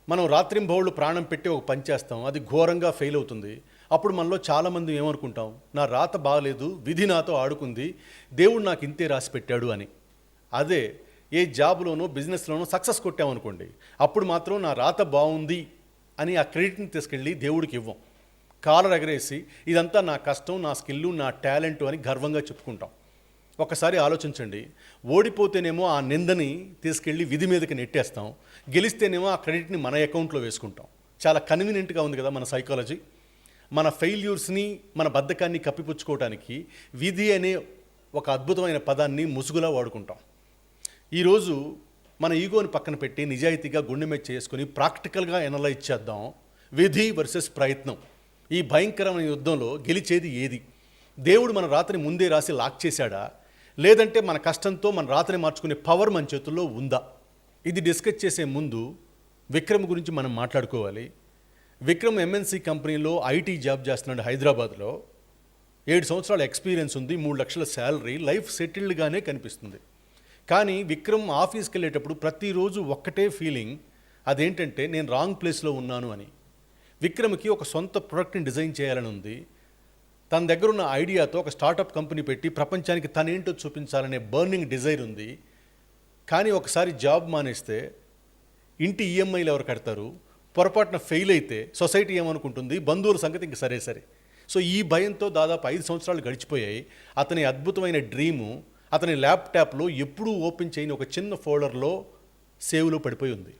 మనం రాత్రింబవళ్ళు ప్రాణం పెట్టి ఒక పని చేస్తాం, అది ఘోరంగా ఫెయిల్ అవుతుంది. అప్పుడు మనలో చాలామంది ఏమనుకుంటాం, నా రాత బాగలేదు, విధి నాతో ఆడుకుంది, దేవుడు నాకు ఇంతే రాసి పెట్టాడు అని. అదే ఏ జాబ్లోనో బిజినెస్లోనో సక్సెస్ కొట్టామనుకోండి, అప్పుడు మాత్రం నా రాత బాగుంది అని ఆ క్రెడిట్ని తీసుకెళ్ళి దేవుడికి ఇవ్వం. కాలర్ ఎగరేసి ఇదంతా నా కష్టం, నా స్కిల్లు, నా టాలెంటు అని గర్వంగా చెప్పుకుంటాం. ఒకసారి ఆలోచించండి, ఓడిపోతేనేమో ఆ నిందని తీసుకెళ్ళి విధి మీదకి నెట్టేస్తాం, గెలిస్తేనేమో ఆ క్రెడిట్ని మన అకౌంట్లో వేసుకుంటాం. చాలా కన్వీనియంట్గా ఉంది కదా మన సైకాలజీ. మన ఫెయిల్యూర్స్ని, మన బద్ధకాన్ని కప్పిపుచ్చుకోవడానికి విధి అనే ఒక అద్భుతమైన పదాన్ని ముసుగులా వాడుకుంటాం. ఈరోజు మన ఈగోని పక్కన పెట్టి నిజాయితీగా గుండె మీద చేసుకుని ప్రాక్టికల్గా ఎనలైజ్ చేద్దాం. విధి వర్సెస్ ప్రయత్నం. ఈ భయంకరమైన యుద్ధంలో గెలిచేది ఏది? దేవుడు మన రాతని ముందే రాసి లాక్ చేశాడా, లేదంటే మన కష్టంతో మన రాతని మార్చుకునే పవర్ మన చేతుల్లో ఉందా? ఇది డిస్కస్ చేసే ముందు విక్రమ్ గురించి మనం మాట్లాడుకోవాలి. విక్రమ్ ఎంఎన్సి కంపెనీలో ఐటీ జాబ్ చేస్తున్నాడు హైదరాబాద్లో. 7 సంవత్సరాల ఎక్స్పీరియన్స్ ఉంది, 3 లక్షల శాలరీ, లైఫ్ సెటిల్డ్గానే కనిపిస్తుంది. కానీ విక్రమ్ ఆఫీస్కి వెళ్ళేటప్పుడు ప్రతిరోజు ఒక్కటే ఫీలింగ్, అదేంటంటే నేను రాంగ్ ప్లేస్లో ఉన్నాను అని. విక్రమ్కి ఒక సొంత ప్రొడక్ట్ని డిజైన్ చేయాలని ఉంది. తన దగ్గర ఉన్న ఐడియాతో ఒక స్టార్టప్ కంపెనీ పెట్టి ప్రపంచానికి తనేంటో చూపించాలనే బర్నింగ్ డిజైర్ ఉంది. కానీ ఒకసారి జాబ్ మానేస్తే ఇంటి ఈఎంఐలు ఎవరు కడతారు? పొరపాటున ఫెయిల్ అయితే సొసైటీ ఏమనుకుంటుంది? బంధువుల సంగతి ఇంక సరే. సో ఈ భయంతో దాదాపు 5 సంవత్సరాలు గడిచిపోయాయి. అతని అద్భుతమైన డ్రీము అతని ల్యాప్టాప్లో ఎప్పుడూ ఓపెన్ చేయని ఒక చిన్న ఫోల్డర్లో సేవ్లో పడిపోయి ఉంది.